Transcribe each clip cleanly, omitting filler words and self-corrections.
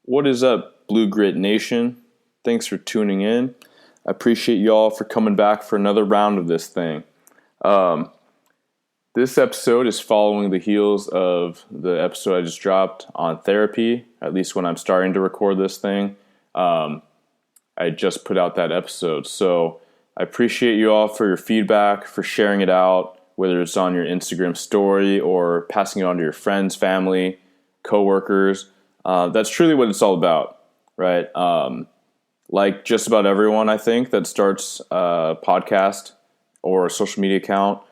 What is up, Blue Grit Nation? Thanks for tuning in. I appreciate y'all for coming back for another round of this thing. This episode is following the heels of the episode I just dropped on therapy, at least when I'm starting to record this thing. I just put out that episode. So I appreciate you all for your feedback, for sharing it out, whether it's on your Instagram story or passing it on to your friends, family, coworkers. That's truly what it's all about, right? Like just about everyone, I think, that starts a podcast or a social media account,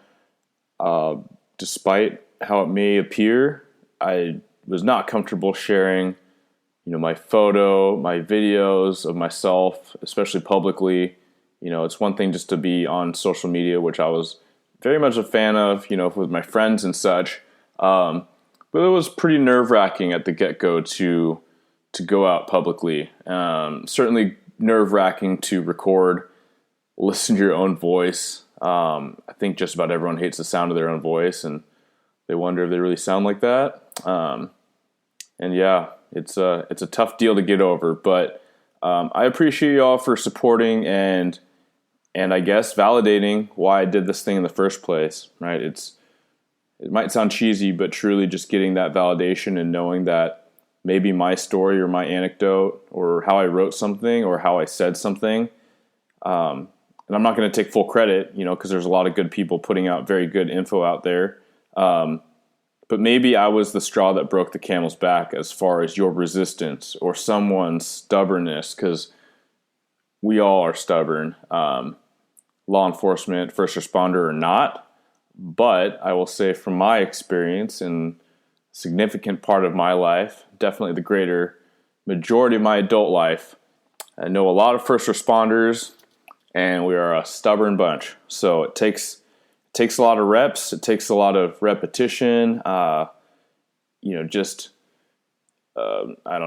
despite how it may appear, I was not comfortable sharing, my photo, my videos of myself, especially publicly. It's one thing just to be on social media, which I was very much a fan of, with my friends and such. But it was pretty nerve-wracking at the get-go to go out publicly. Certainly nerve-wracking to record, listen to your own voice. I think just about everyone hates the sound of their own voice, and they wonder if they really sound like that. And yeah, it's a tough deal to get over. But I appreciate you all for supporting and I guess validating why I did this thing in the first place. Right? It might sound cheesy, but truly just getting that validation and knowing that maybe my story or my anecdote or how I wrote something or how I said something, and I'm not going to take full credit, because there's a lot of good people putting out very good info out there. But maybe I was the straw that broke the camel's back as far as your resistance or someone's stubbornness, because we all are stubborn, law enforcement, first responder or not. But I will say from my experience and significant part of my life, definitely the greater majority of my adult life, I know a lot of first responders, and we are a stubborn bunch. So it takes a lot of reps. It takes a lot of repetition. I don't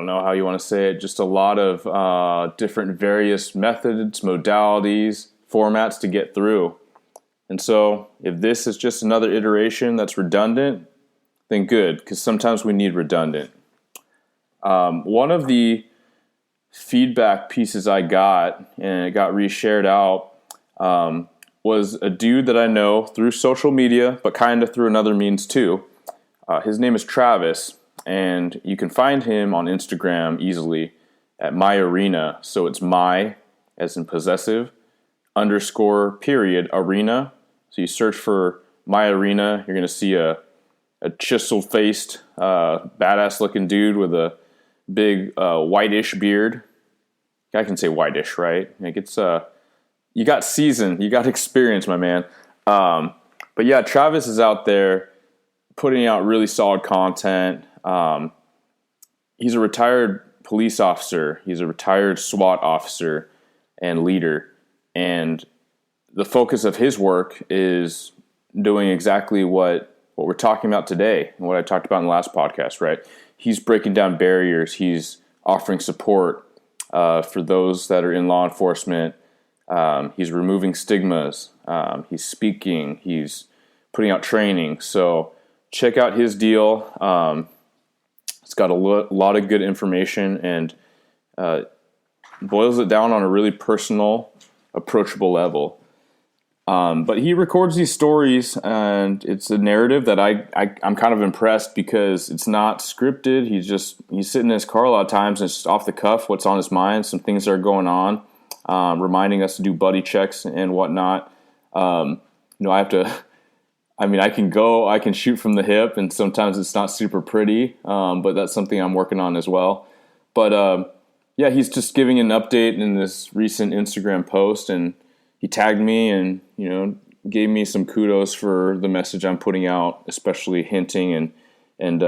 know how you want to say it. Just a lot of different various methods, modalities, formats to get through. And so if this is just another iteration that's redundant, then good, because sometimes we need redundant. One of the feedback pieces I got, and it got reshared out, was a dude that I know through social media, but kind of through another means too. His name is Travis, and you can find him on Instagram easily at myarena. So it's my, as in possessive, _ arena. So you search for myarena, you're going to see a chisel-faced, badass-looking dude with a big whitish beard. I can say whitish, right? Like it's you got season, you got experience, my man. But yeah, Travis is out there putting out really solid content. He's a retired police officer. He's a retired SWAT officer and leader. And the focus of his work is doing exactly what we're talking about today and what I talked about in the last podcast, right? He's breaking down barriers. He's offering support for those that are in law enforcement. He's removing stigmas. He's speaking. He's putting out training. So check out his deal. It's got a lot of good information and boils it down on a really personal, approachable level. But he records these stories, and it's a narrative that I'm kind of impressed because it's not scripted. He's sitting in his car a lot of times, and it's just off the cuff, what's on his mind, some things that are going on, reminding us to do buddy checks and whatnot. I can shoot from the hip, and sometimes it's not super pretty, but that's something I'm working on as well. But yeah, he's just giving an update in this recent Instagram post, and he tagged me and, gave me some kudos for the message I'm putting out, especially hinting and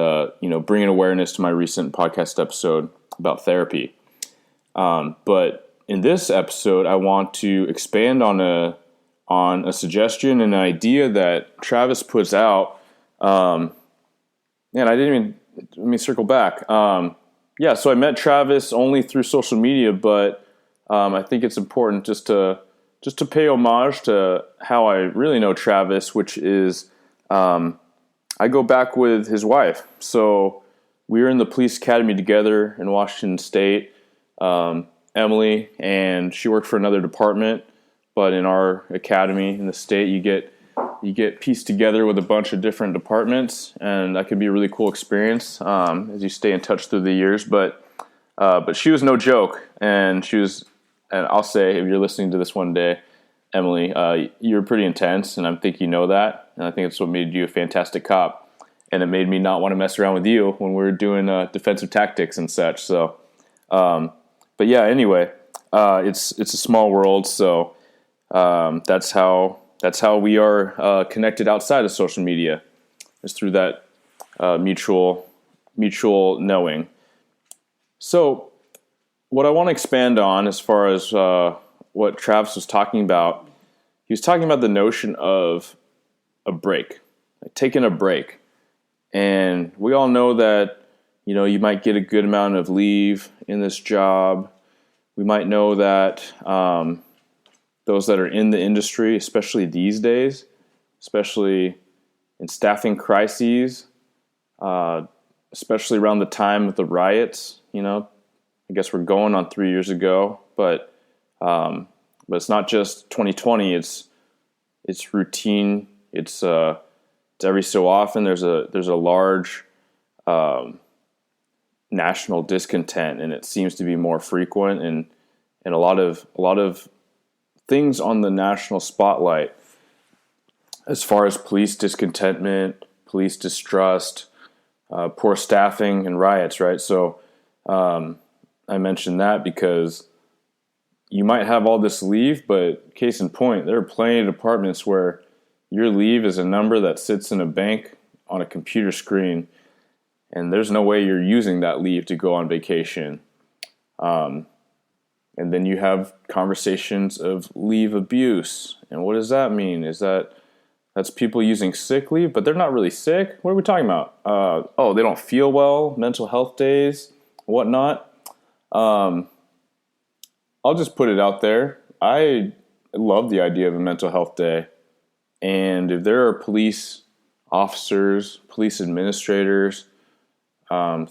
bringing awareness to my recent podcast episode about therapy. But in this episode, I want to expand on a suggestion and an idea that Travis puts out. Let me circle back. So I met Travis only through social media, but I think it's important just to pay homage to how I really know Travis, which is I go back with his wife. So we were in the police academy together in Washington State. Emily, and she worked for another department, but in our academy in the state, you get pieced together with a bunch of different departments, and that could be a really cool experience as you stay in touch through the years. But she was no joke, and I'll say, if you're listening to this one day, Emily, you're pretty intense, and I think you know that, and I think it's what made you a fantastic cop, and it made me not want to mess around with you when we were doing defensive tactics and such. So. But yeah, anyway, it's a small world, so that's how we are connected outside of social media, is through that mutual knowing. So, what I want to expand on, as far as what Travis was talking about, he was talking about the notion of a break, like taking a break, and we all know that. You might get a good amount of leave in this job. We might know that those that are in the industry, especially these days, especially in staffing crises, especially around the time of the riots, I guess we're going on 3 years ago, but it's not just 2020. It's routine. It's every so often there's a large national discontent, and it seems to be more frequent, and a lot of things on the national spotlight as far as police discontentment, police distrust, poor staffing, and riots, right? So I mentioned that because you might have all this leave, but case in point, there are plenty of departments where your leave is a number that sits in a bank on a computer screen, and there's no way you're using that leave to go on vacation. And then you have conversations of leave abuse. And what does that mean? That's people using sick leave, but they're not really sick? What are we talking about? They don't feel well, mental health days, whatnot. I'll just put it out there. I love the idea of a mental health day. And if there are police officers, police administrators,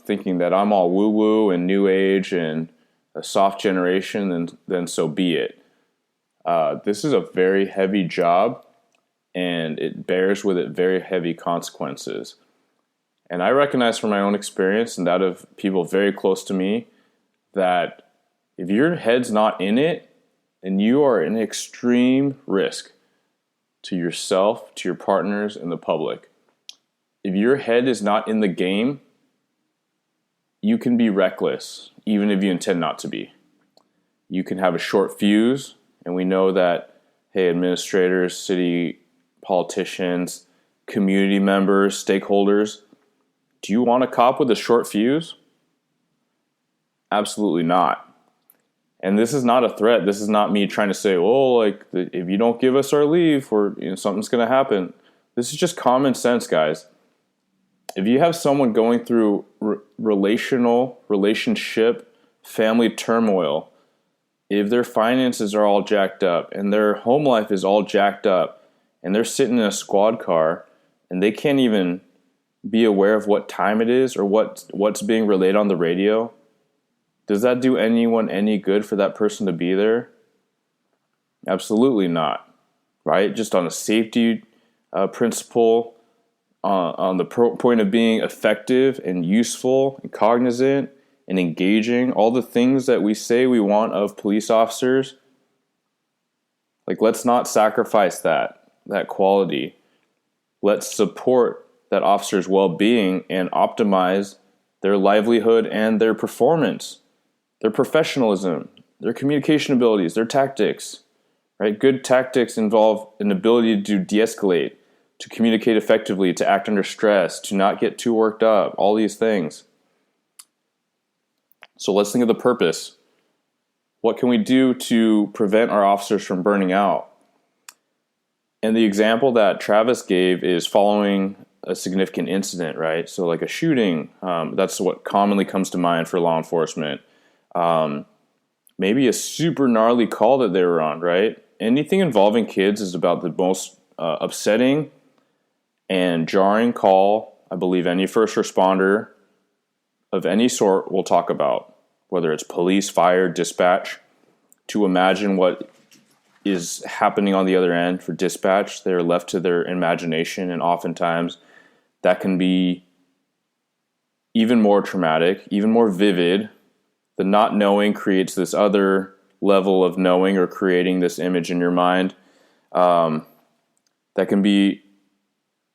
thinking that I'm all woo-woo and new age and a soft generation, then so be it. This is a very heavy job, and it bears with it very heavy consequences. And I recognize from my own experience and that of people very close to me that if your head's not in it, then you are in extreme risk to yourself, to your partners, and the public. If your head is not in the game, you can be reckless, even if you intend not to be. You can have a short fuse, and we know that, hey, administrators, city politicians, community members, stakeholders, do you want a cop with a short fuse? Absolutely not. And this is not a threat. This is not me trying to say, if you don't give us our leave, something's going to happen. This is just common sense, guys. If you have someone going through relationship, family turmoil, if their finances are all jacked up and their home life is all jacked up and they're sitting in a squad car and they can't even be aware of what time it is or what's being relayed on the radio, does that do anyone any good for that person to be there? Absolutely not, right? Just on a safety principle, on the point of being effective and useful and cognizant and engaging, all the things that we say we want of police officers, let's not sacrifice that quality. Let's support that officer's well-being and optimize their livelihood and their performance, their professionalism, their communication abilities, their tactics, right? Good tactics involve an ability to de-escalate, to communicate effectively, to act under stress, to not get too worked up, all these things. So let's think of the purpose. What can we do to prevent our officers from burning out? And the example that Travis gave is following a significant incident, right? So like a shooting, that's what commonly comes to mind for law enforcement. Maybe a super gnarly call that they were on, right? Anything involving kids is about the most upsetting and jarring call I believe any first responder of any sort we'll talk about, whether it's police, fire, dispatch, to imagine what is happening on the other end for dispatch. They're left to their imagination, and oftentimes that can be even more traumatic, even more vivid. The not knowing creates this other level of knowing or creating this image in your mind that can be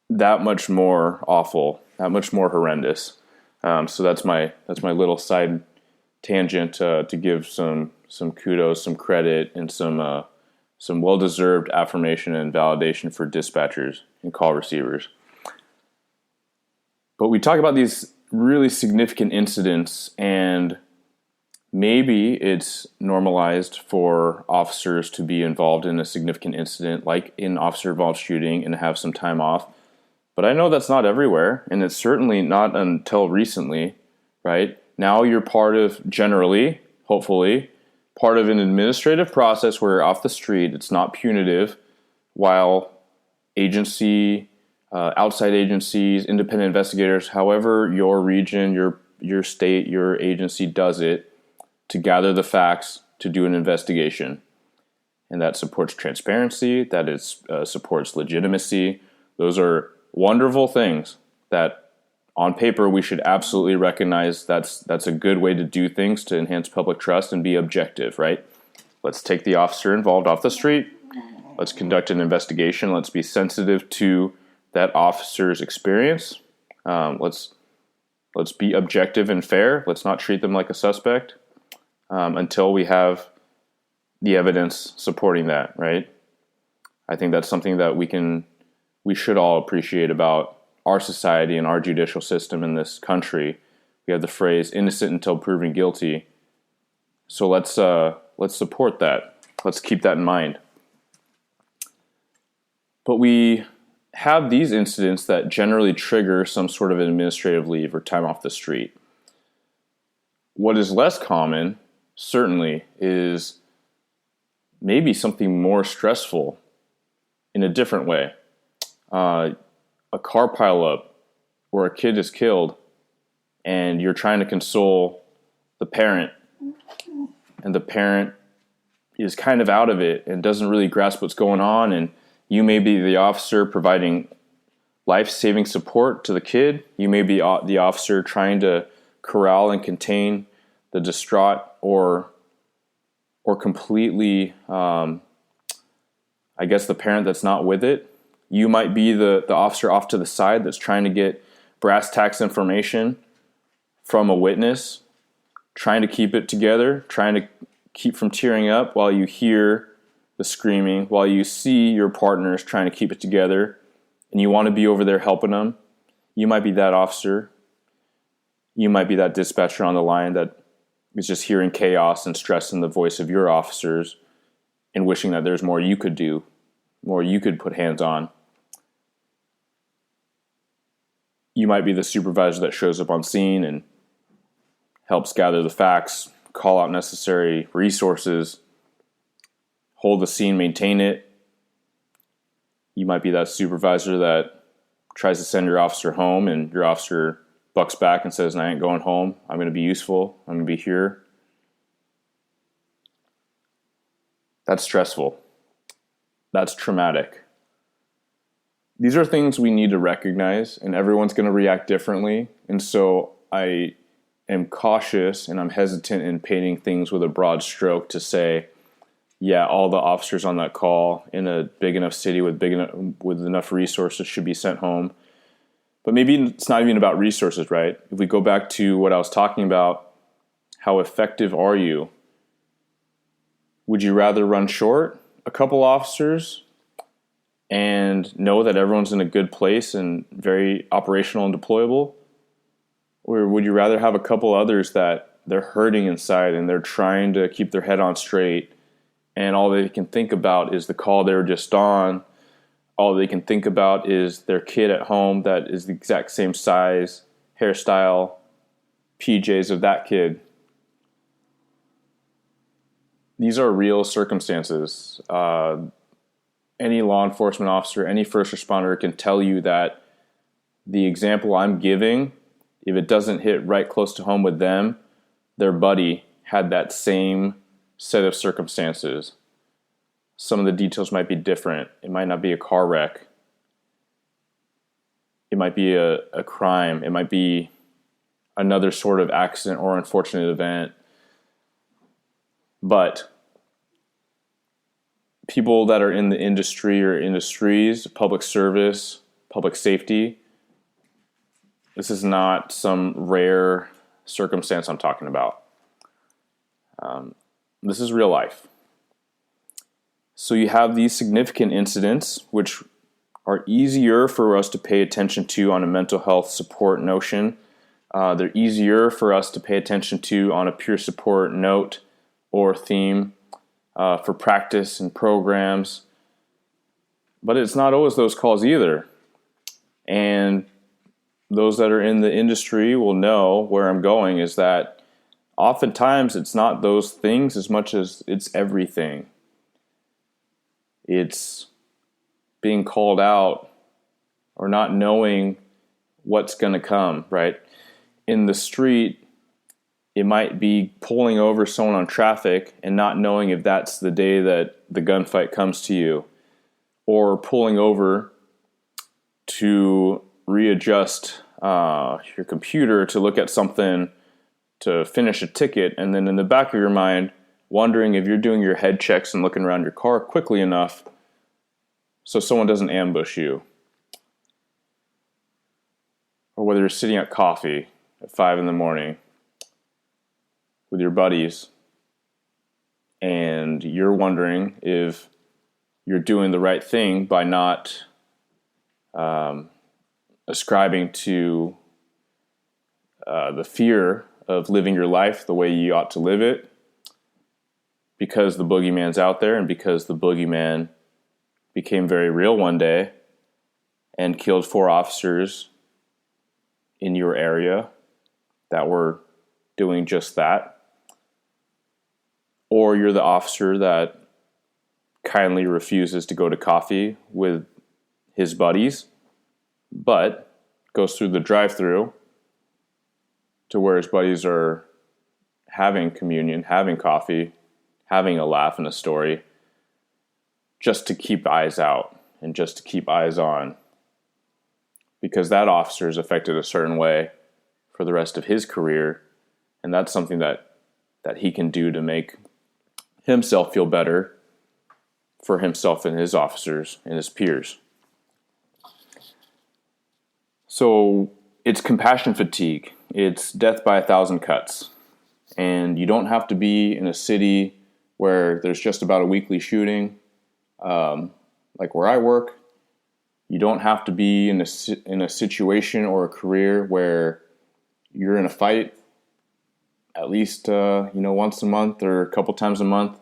that much more awful, that much more horrendous. So that's my little side tangent to give some kudos, some credit, and some well-deserved affirmation and validation for dispatchers and call receivers. But we talk about these really significant incidents, and maybe it's normalized for officers to be involved in a significant incident, like an officer-involved shooting, and have some time off. But I know that's not everywhere, and it's certainly not until recently, right? Now you're part of, generally, hopefully, part of an administrative process where you're off the street. It's not punitive, while outside agencies, independent investigators, however your region, your state, your agency does it, to gather the facts, to do an investigation. And that supports transparency, that is supports legitimacy. Those are wonderful things that on paper we should absolutely recognize. That's a good way to do things to enhance public trust and be objective, right? Let's take the officer involved off the street. Let's conduct an investigation. Let's be sensitive to that officer's experience. Let's be objective and fair. Let's not treat them like a suspect until we have the evidence supporting that, right? I think that's something that we should all appreciate about our society and our judicial system in this country. We have the phrase "innocent until proven guilty," so let's support that. Let's keep that in mind. But we have these incidents that generally trigger some sort of administrative leave or time off the street. What is less common, certainly, is maybe something more stressful in a different way. A car pileup where a kid is killed and you're trying to console the parent, and the parent is kind of out of it and doesn't really grasp what's going on, and you may be the officer providing life-saving support to the kid. You may be the officer trying to corral and contain the distraught or completely, I guess, the parent that's not with it. You might be the officer off to the side that's trying to get brass tacks information from a witness, trying to keep it together, trying to keep from tearing up while you hear the screaming, while you see your partners trying to keep it together, and you want to be over there helping them. You might be that officer. You might be that dispatcher on the line that is just hearing chaos and stress in the voice of your officers and wishing that there's more you could do, more you could put hands on. You might be the supervisor that shows up on scene and helps gather the facts, call out necessary resources, hold the scene, maintain it. You might be that supervisor that tries to send your officer home, and your officer bucks back and says, "I ain't going home. I'm going to be useful. I'm going to be here." That's stressful. That's traumatic. These are things we need to recognize, and everyone's going to react differently. And so I am cautious and I'm hesitant in painting things with a broad stroke to say, yeah, all the officers on that call in a big enough city with enough resources should be sent home. But maybe it's not even about resources, right? If we go back to what I was talking about, how effective are you? Would you rather run short a couple officers and know that everyone's in a good place and very operational and deployable? Or would you rather have a couple others that they're hurting inside and they're trying to keep their head on straight, and all they can think about is the call they were just on? All they can think about is their kid at home that is the exact same size, hairstyle, PJs of that kid. These are real circumstances. Any law enforcement officer, any first responder can tell you that the example I'm giving if it doesn't hit right close to home with them, their buddy had that same set of circumstances. Some of the details might be different. It might not be a car wreck. It might be a crime. It might be another sort of accident or unfortunate event. But people that are in the industry or industries, public service, public safety, this is not some rare circumstance I'm talking about. This is real life. So you have these significant incidents, which are easier for us to pay attention to on a mental health support notion. They're easier for us to pay attention to on a peer support note or theme for practice and programs. But it's not always those calls either. And those that are in the industry will know where I'm going is that oftentimes it's not those things as much as it's everything. It's being called out or not knowing what's going to come, right? In the street, it might be pulling over someone on traffic and not knowing if that's the day that the gunfight comes to you, or pulling over to readjust your computer to look at something to finish a ticket, and then in the back of your mind wondering if you're doing your head checks and looking around your car quickly enough so someone doesn't ambush you. Or whether you're sitting at coffee at 5 a.m. with your buddies and you're wondering if you're doing the right thing by not ascribing to the fear of living your life the way you ought to live it, because the boogeyman's out there and because the boogeyman became very real one day and killed 4 officers in your area that were doing just that. Or you're the officer that kindly refuses to go to coffee with his buddies, but goes through the drive-thru to where his buddies are having communion, having coffee, having a laugh and a story, just to keep eyes out and just to keep eyes on, because that officer is affected a certain way for the rest of his career, and that's something that he can do to make himself feel better for himself and his officers and his peers. So it's compassion fatigue. It's death by 1,000 cuts. And you don't have to be in a city where there's just about a weekly shooting. Like where I work, you don't have to be in a situation or a career where you're in a fight at least once a month or a couple times a month.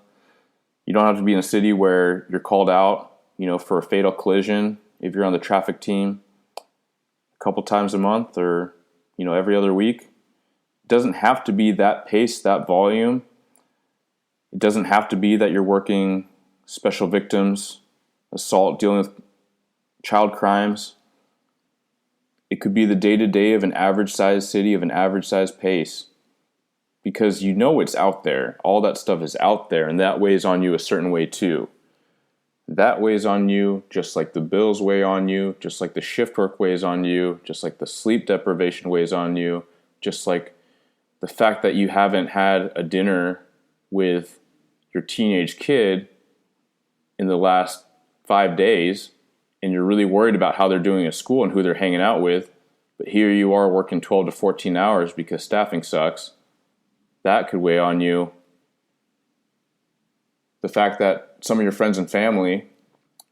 You don't have to be in a city where you're called out, for a fatal collision if you're on the traffic team a couple times a month or, every other week. It doesn't have to be that pace, that volume. It doesn't have to be that you're working special victims, assault, dealing with child crimes. It could be the day-to-day of an average-sized city, of an average-sized pace. Because it's out there. All that stuff is out there, and that weighs on you a certain way too. That weighs on you just like the bills weigh on you, just like the shift work weighs on you, just like the sleep deprivation weighs on you, just like the fact that you haven't had a dinner with your teenage kid in the last 5 days, and you're really worried about how they're doing at school and who they're hanging out with, but here you are working 12 to 14 hours because staffing sucks. That could weigh on you. The fact that some of your friends and family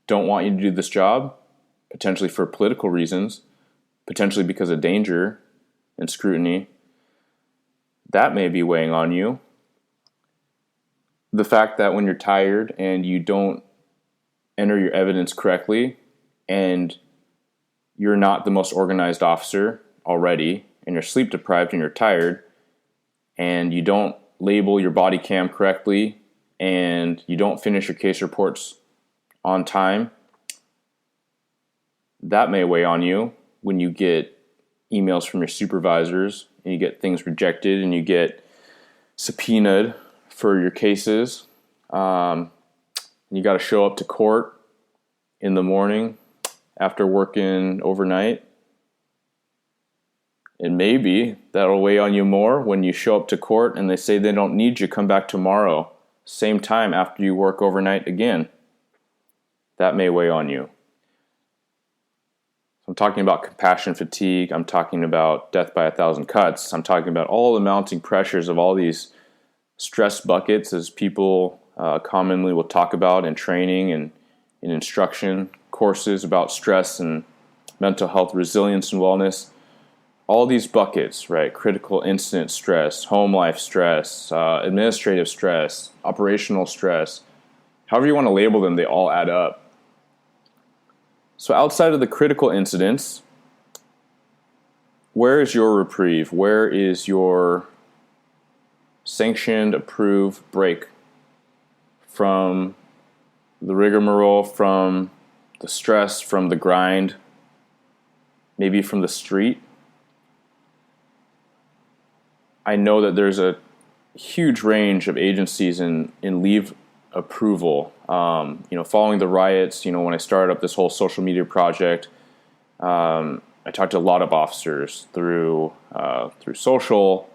don't want you to do this job, potentially for political reasons, potentially because of danger and scrutiny, that may be weighing on you. The fact that when you're tired and you don't enter your evidence correctly and you're not the most organized officer already and you're sleep deprived and you're tired and you don't label your body cam correctly and you don't finish your case reports on time, that may weigh on you when you get emails from your supervisors, and you get things rejected, and you get subpoenaed for your cases. You got to show up to court in the morning after working overnight. And maybe that'll weigh on you more when you show up to court and they say they don't need you, come back tomorrow, same time after you work overnight again. That may weigh on you. I'm talking about compassion fatigue. I'm talking about death by 1,000 cuts. I'm talking about all the mounting pressures of all these stress buckets, as people commonly will talk about in training and in instruction courses about stress and mental health resilience and wellness. All these buckets, right? Critical incident stress, home life stress, administrative stress, operational stress, however you want to label them, they all add up. So outside of the critical incidents, where is your reprieve? Where is your sanctioned, approved break from the rigmarole, from the stress, from the grind, maybe from the street? I know that there's a huge range of agencies in leave approval. Following the riots, when I started up this whole social media project, I talked to a lot of officers through social.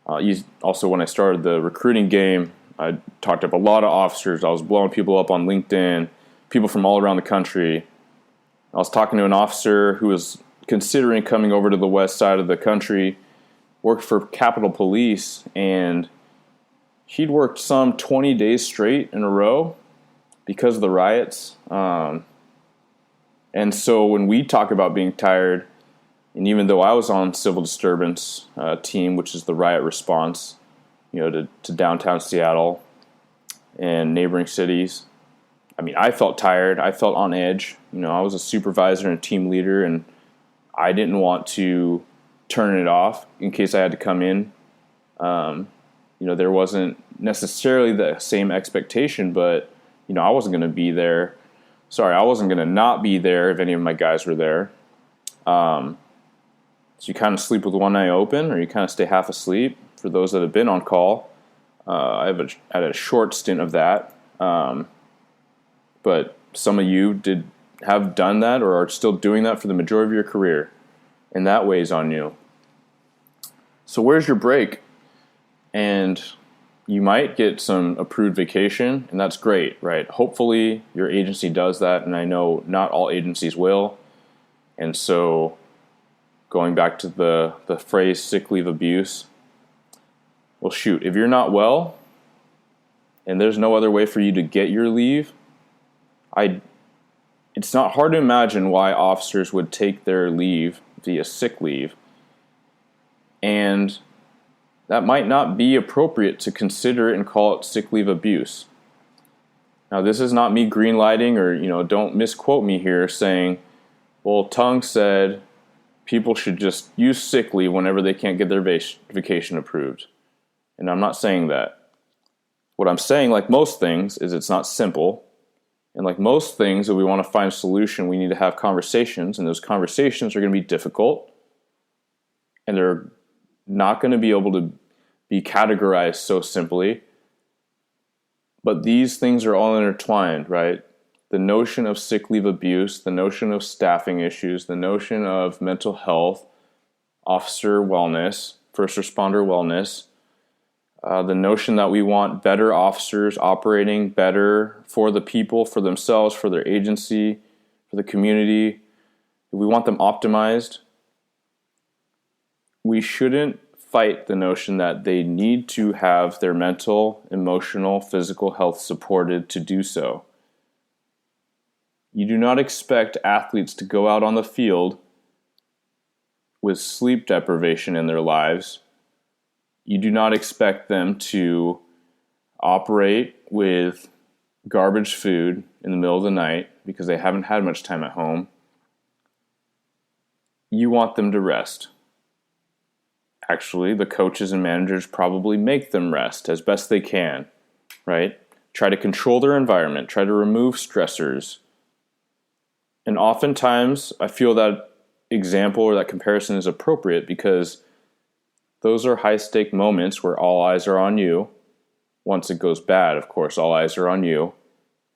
Also, when I started the recruiting game, I talked to a lot of officers. I was blowing people up on LinkedIn, people from all around the country. I was talking to an officer who was considering coming over to the west side of the country, worked for Capitol Police, and he'd worked some 20 days straight in a row because of the riots. And so when we talk about being tired, and even though I was on civil disturbance team, which is the riot response, to downtown Seattle and neighboring cities, I felt tired. I felt on edge. I was a supervisor and a team leader, and I didn't want to turn it off in case I had to come in. There wasn't necessarily the same expectation, but, I wasn't going to be there. Sorry, I wasn't going to not be there if any of my guys were there. So you kind of sleep with one eye open, or you kind of stay half asleep. For those that have been on call, I had a short stint of that. But some of you have done that or are still doing that for the majority of your career, and that weighs on you. So where's your break? And you might get some approved vacation, and that's great, right? Hopefully your agency does that, and I know not all agencies will. And so going back to the phrase sick leave abuse, well, shoot, if you're not well and there's no other way for you to get your leave, it's not hard to imagine why officers would take their leave via sick leave. And that might not be appropriate to consider it and call it sick leave abuse. Now, this is not me greenlighting or, don't misquote me here saying, well, Tung said people should just use sick leave whenever they can't get their vacation approved. And I'm not saying that. What I'm saying, like most things, is it's not simple. And like most things, if we want to find a solution, we need to have conversations, and those conversations are going to be difficult, and they're not going to be able to be categorized so simply. But these things are all intertwined, right? The notion of sick leave abuse, the notion of staffing issues, the notion of mental health, officer wellness, first responder wellness, the notion that we want better officers operating better for the people, for themselves, for their agency, for the community. We want them optimized. We shouldn't fight the notion that they need to have their mental, emotional, physical health supported to do so. You do not expect athletes to go out on the field with sleep deprivation in their lives. You do not expect them to operate with garbage food in the middle of the night because they haven't had much time at home. You want them to rest. Actually, the coaches and managers probably make them rest as best they can, right? Try to control their environment, try to remove stressors. And oftentimes, I feel that example or that comparison is appropriate because those are high-stake moments where all eyes are on you. Once it goes bad, of course, all eyes are on you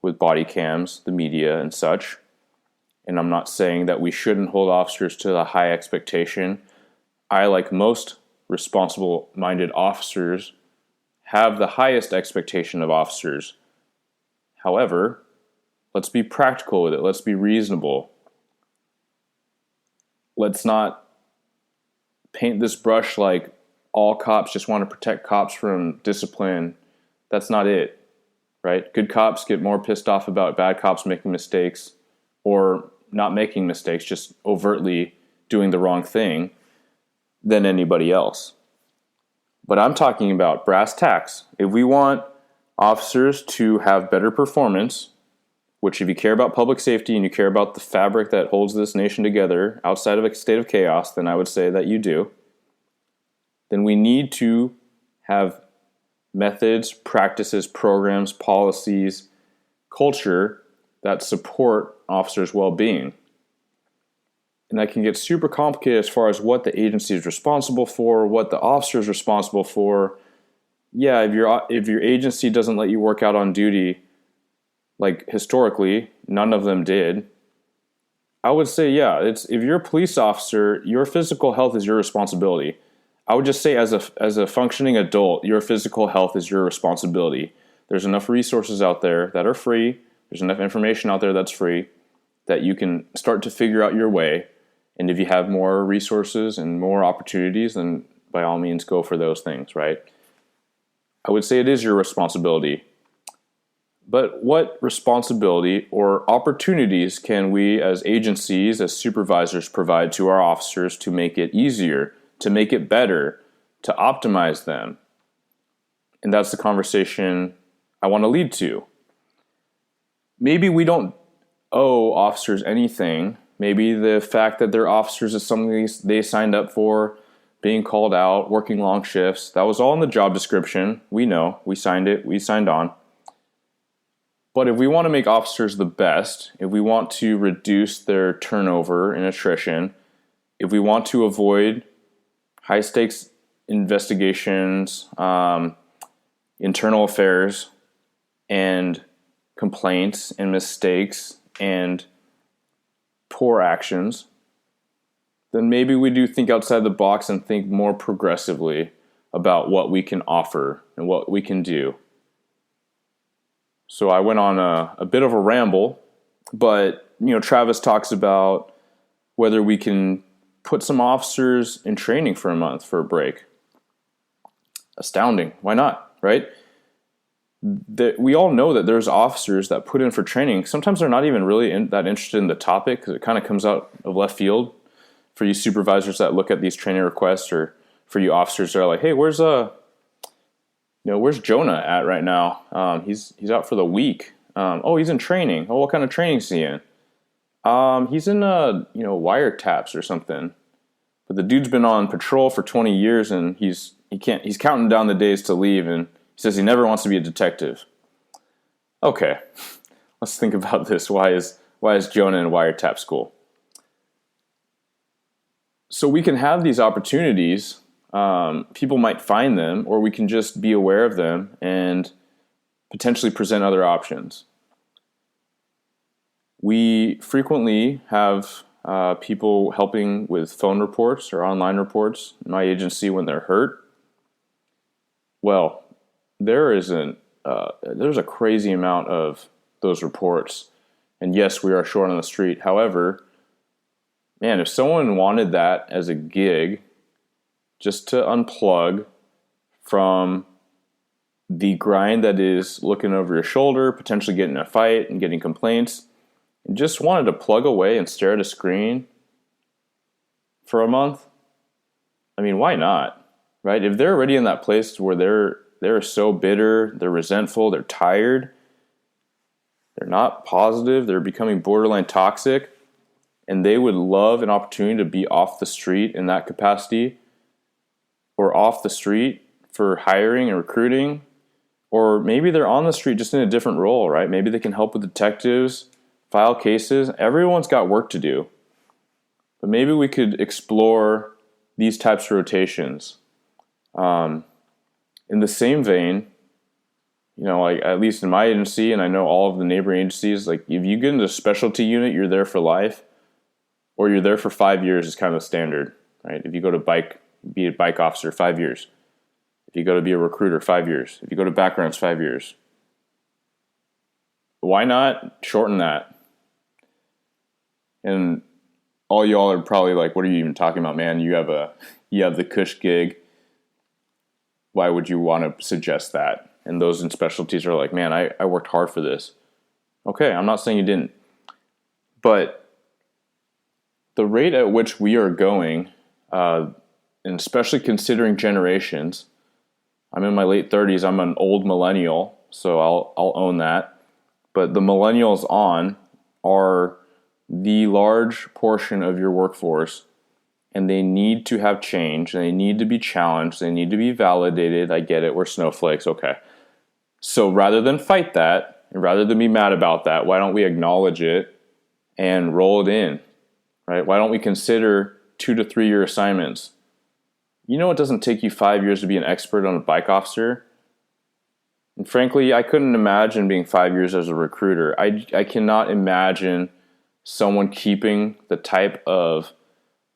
with body cams, the media, and such. And I'm not saying that we shouldn't hold officers to a high expectation. I, like most responsible-minded officers, have the highest expectation of officers. However, let's be practical with it. Let's be reasonable. Let's not paint this brush like all cops just want to protect cops from discipline. That's not it, right? Good cops get more pissed off about bad cops making mistakes or not making mistakes, just overtly doing the wrong thing than anybody else. But I'm talking about brass tacks. If we want officers to have better performance, which if you care about public safety and you care about the fabric that holds this nation together outside of a state of chaos, then I would say that you do. Then we need to have methods, practices, programs, policies, culture that support officers' well-being. And that can get super complicated as far as what the agency is responsible for, what the officer is responsible for. Yeah, if your agency doesn't let you work out on duty, like historically, none of them did, I would say, yeah, if you're a police officer, your physical health is your responsibility. I would just say as a functioning adult, your physical health is your responsibility. There's enough resources out there that are free. There's enough information out there that's free that you can start to figure out your way. And if you have more resources and more opportunities, then by all means go for those things, right? I would say it is your responsibility. But what responsibility or opportunities can we as agencies, as supervisors provide to our officers to make it easier, to make it better, to optimize them? And that's the conversation I want to lead to. Maybe we don't owe officers anything. Maybe the fact that they're officers is something they signed up for, being called out, working long shifts. That was all in the job description. We know. We signed it. We signed on. But if we want to make officers the best, if we want to reduce their turnover and attrition, if we want to avoid high-stakes investigations, internal affairs, and complaints and mistakes and poor actions, then maybe we do think outside the box and think more progressively about what we can offer and what we can do. So I went on a bit of a ramble, but Travis talks about whether we can put some officers in training for a month for a break. Astounding. Why not, right? We all know that there's officers that put in for training. Sometimes they're not even really that interested in the topic because it kind of comes out of left field for you supervisors that look at these training requests, or for you officers that are like, hey, where's Jonah at right now? He's out for the week. Oh, he's in training. Oh, what kind of training is he in? He's in wiretaps or something. But the dude's been on patrol for 20 years and he's counting down the days to leave, and he says he never wants to be a detective. Okay, let's think about this. Why is Jonah in wiretap school? So we can have these opportunities. People might find them, or we can just be aware of them and potentially present other options. We frequently have people helping with phone reports or online reports in my agency when they're hurt. Well, there's a crazy amount of those reports. And yes, we are short on the street. However, man, if someone wanted that as a gig, just to unplug from the grind that is looking over your shoulder, potentially getting in a fight and getting complaints, and just wanted to plug away and stare at a screen for a month, I mean, why not? Right? If they're already in that place where they're so bitter, they're resentful, they're tired, they're not positive, they're becoming borderline toxic, and they would love an opportunity to be off the street in that capacity, or off the street for hiring and recruiting, or maybe they're on the street just in a different role, right? Maybe they can help with detectives, file cases. Everyone's got work to do. But maybe we could explore these types of rotations. In the same vein, like at least in my agency, and I know all of the neighboring agencies, like if you get into a specialty unit, you're there for life, or you're there for 5 years is kind of standard, right? If you go to be a bike officer, 5 years. If you go to be a recruiter, 5 years. If you go to backgrounds, 5 years. Why not shorten that? And all y'all are probably like, what are you even talking about, man? You have the cush gig. Why would you want to suggest that? And those in specialties are like, man, I worked hard for this. Okay, I'm not saying you didn't. But the rate at which we are going, and especially considering generations, I'm in my late 30s. I'm an old millennial, so I'll own that. But the millennials on are the large portion of your workforce, and they need to have change. They need to be challenged. They need to be validated. I get it. We're snowflakes. Okay. So rather than fight that, and rather than be mad about that, why don't we acknowledge it and roll it in, right? Why don't we consider 2 to 3 year assignments? It doesn't take you 5 years to be an expert on a bike officer. And frankly, I couldn't imagine being 5 years as a recruiter. I cannot imagine someone keeping the type of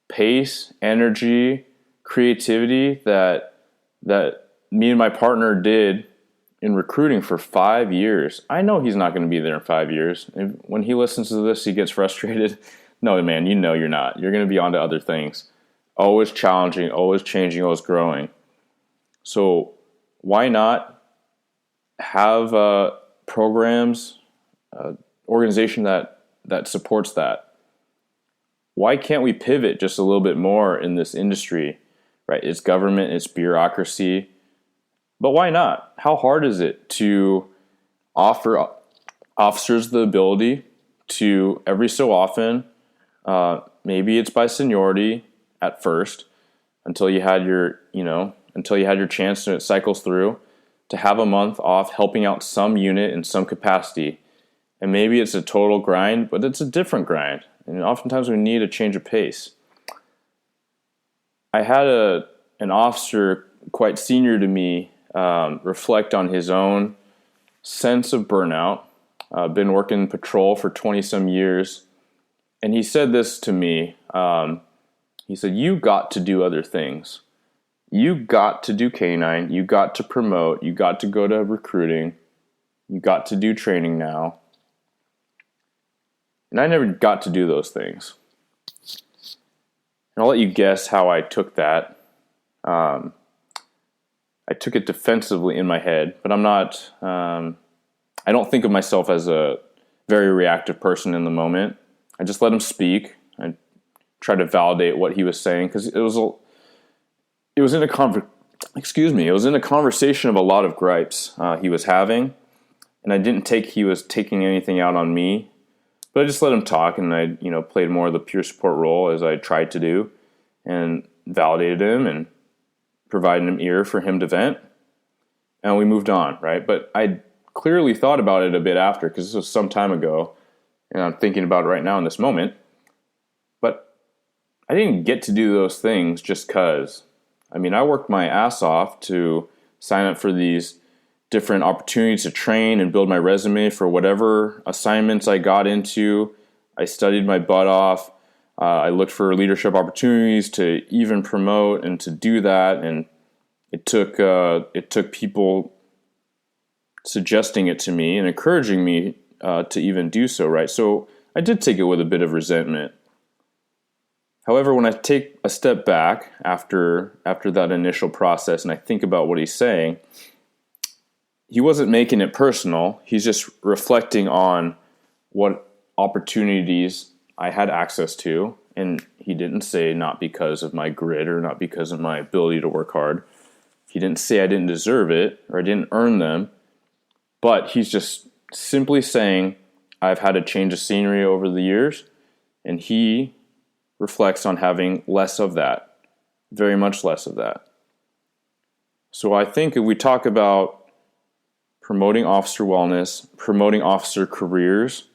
pace, energy, creativity that me and my partner did in recruiting for 5 years. I know he's not going to be there in 5 years. And when he listens to this, he gets frustrated. No, man, you're not. You're going to be on to other things. Always challenging, always changing, always growing. So why not have programs, organization that supports that? Why can't we pivot just a little bit more in this industry, right? It's government, it's bureaucracy. But why not? How hard is it to offer officers the ability to every so often, maybe it's by seniority at first, until you had your chance and it cycles through, to have a month off helping out some unit in some capacity. And maybe it's a total grind, but it's a different grind. And oftentimes we need a change of pace. I had an officer quite senior to me reflect on his own sense of burnout. Been working patrol for 20 some years. And he said this to me. He said, you got to do other things. You got to do canine. You got to promote. You got to go to recruiting. You got to do training now. And I never got to do those things. And I'll let you guess how I took that. I took it defensively in my head, but I'm not, I don't think of myself as a very reactive person in the moment. I just let him speak. I tried to validate what he was saying, because it was in a conversation of a lot of gripes he was having, and I didn't think he was taking anything out on me, but I just let him talk, and I played more of the peer support role as I tried to do, and validated him and provided an ear for him to vent, and we moved on, right? But I clearly thought about it a bit after, because this was some time ago, and I'm thinking about it right now in this moment. But I didn't get to do those things just because. I mean, I worked my ass off to sign up for these different opportunities to train and build my resume for whatever assignments I got into. I studied my butt off. I looked for leadership opportunities to even promote and to do that. And it took people suggesting it to me and encouraging me to even do so, right? So I did take it with a bit of resentment. However, when I take a step back after that initial process and I think about what he's saying, he wasn't making it personal. He's just reflecting on what opportunities I had access to. And he didn't say not because of my grit or not because of my ability to work hard. He didn't say I didn't deserve it or I didn't earn them. But he's just simply saying I've had a change of scenery over the years, and he reflects on having less of that, very much less of that. So I think if we talk about promoting officer wellness, promoting officer careers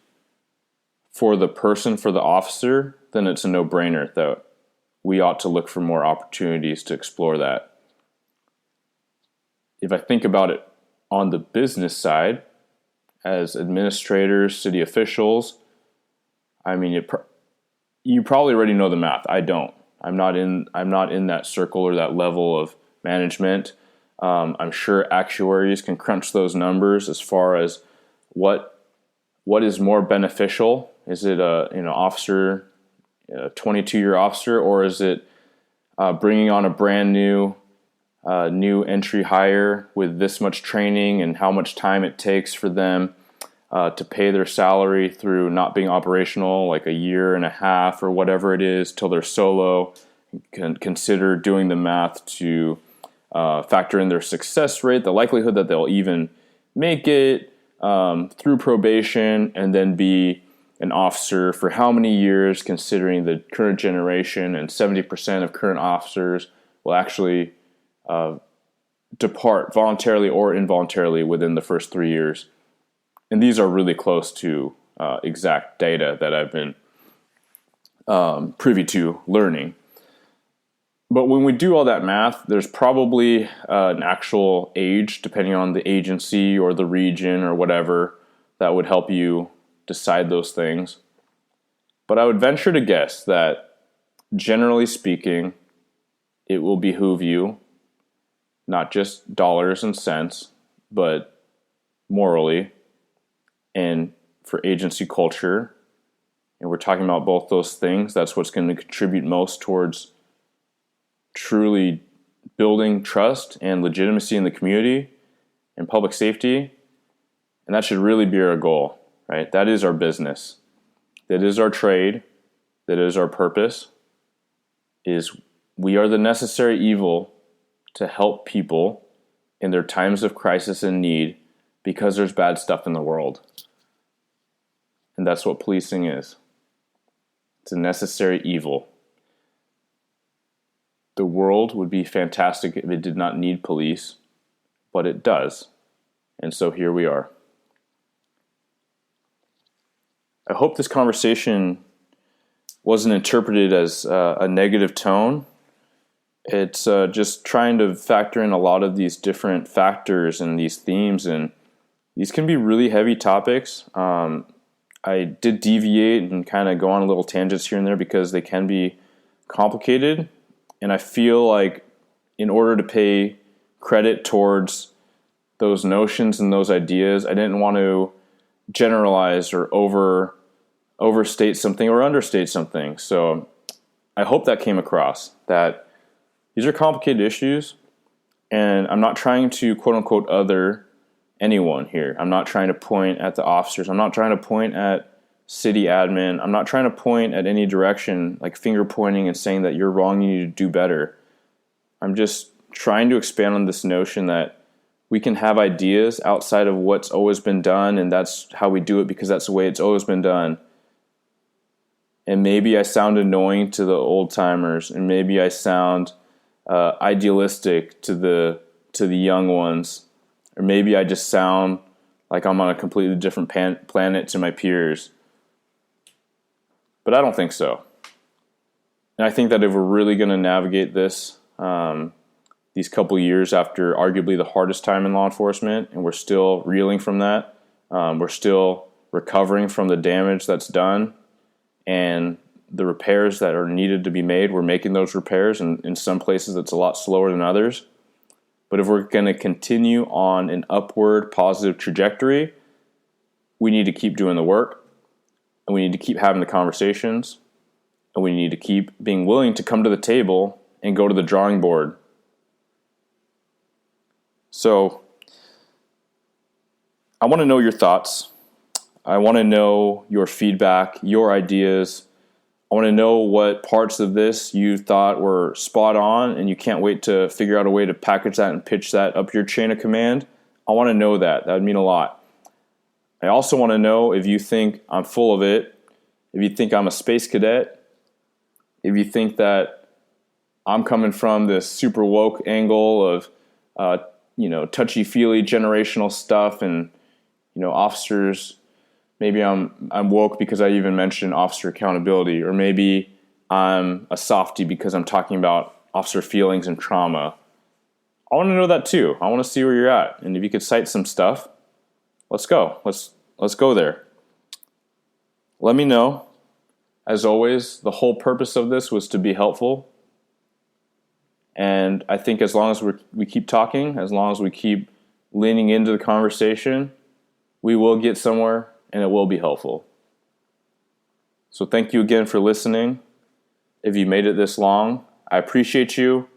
for the person, for the officer, then it's a no-brainer that we ought to look for more opportunities to explore that. If I think about it on the business side, as administrators, city officials, I mean, you probably already know the math. I don't. I'm not in that circle or that level of management. I'm sure actuaries can crunch those numbers as far as what is more beneficial. Is it a officer, a 22-year officer, or is it bringing on a brand new entry hire with this much training and how much time it takes for them to pay their salary through not being operational, like a year and a half or whatever it is, till they're solo? Consider doing the math to factor in their success rate, the likelihood that they'll even make it through probation, and then be an officer for how many years, considering the current generation, and 70% of current officers will actually depart voluntarily or involuntarily within the first 3 years. And these are really close to exact data that I've been privy to learning. But when we do all that math, there's probably an actual age, depending on the agency or the region or whatever, that would help you decide those things. But I would venture to guess that, generally speaking, it will behoove you, not just dollars and cents, but morally and for agency culture. And we're talking about both those things. That's what's going to contribute most towards truly building trust and legitimacy in the community and public safety. And that should really be our goal, right? That is our business. That is our trade. That is our purpose. Is we are the necessary evil to help people in their times of crisis and need, because there's bad stuff in the world. And that's what policing is. It's a necessary evil. The world would be fantastic if it did not need police, but it does. And so here we are. I hope this conversation wasn't interpreted as a negative tone. It's just trying to factor in a lot of these different factors and these themes, and these can be really heavy topics. I did deviate and kind of go on a little tangents here and there because they can be complicated. And I feel like in order to pay credit towards those notions and those ideas, I didn't want to generalize or overstate something or understate something. So I hope that came across, that these are complicated issues, and I'm not trying to quote unquote other anyone here. I'm not trying to point at the officers. I'm not trying to point at city admin. I'm not trying to point at any direction, like finger pointing and saying that you're wrong, you need to do better. I'm just trying to expand on this notion that we can have ideas outside of what's always been done, and that's how we do it because that's the way it's always been done. And maybe I sound annoying to the old timers, and maybe I sound idealistic to the young ones, or maybe I just sound like I'm on a completely different planet to my peers. But I don't think so. And I think that if we're really going to navigate this, these couple years after arguably the hardest time in law enforcement, and we're still reeling from that, we're still recovering from the damage that's done, and the repairs that are needed to be made, we're making those repairs, and in some places it's a lot slower than others. But if we're going to continue on an upward positive trajectory, we need to keep doing the work, and we need to keep having the conversations, and we need to keep being willing to come to the table and go to the drawing board. So I want to know your thoughts. I want to know your feedback, your ideas. I want to know what parts of this you thought were spot on and you can't wait to figure out a way to package that and pitch that up your chain of command. I want to know that. That would mean a lot. I also want to know if you think I'm full of it, if you think I'm a space cadet, if you think that I'm coming from this super woke angle of touchy-feely generational stuff and officers Maybe I'm woke because I even mentioned officer accountability, or maybe I'm a softie because I'm talking about officer feelings and trauma. I want to know that too. I want to see where you're at, and if you could cite some stuff, let's go. Let's go there. Let me know. As always, the whole purpose of this was to be helpful. And I think as long as we keep talking, as long as we keep leaning into the conversation, we will get somewhere and it will be helpful. So thank you again for listening. If you made it this long, I appreciate you.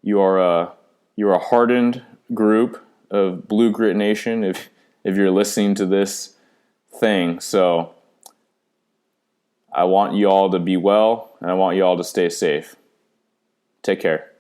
You're a hardened group of Blue Grit Nation if you're listening to this thing. So I want you all to be well, and I want you all to stay safe. Take care.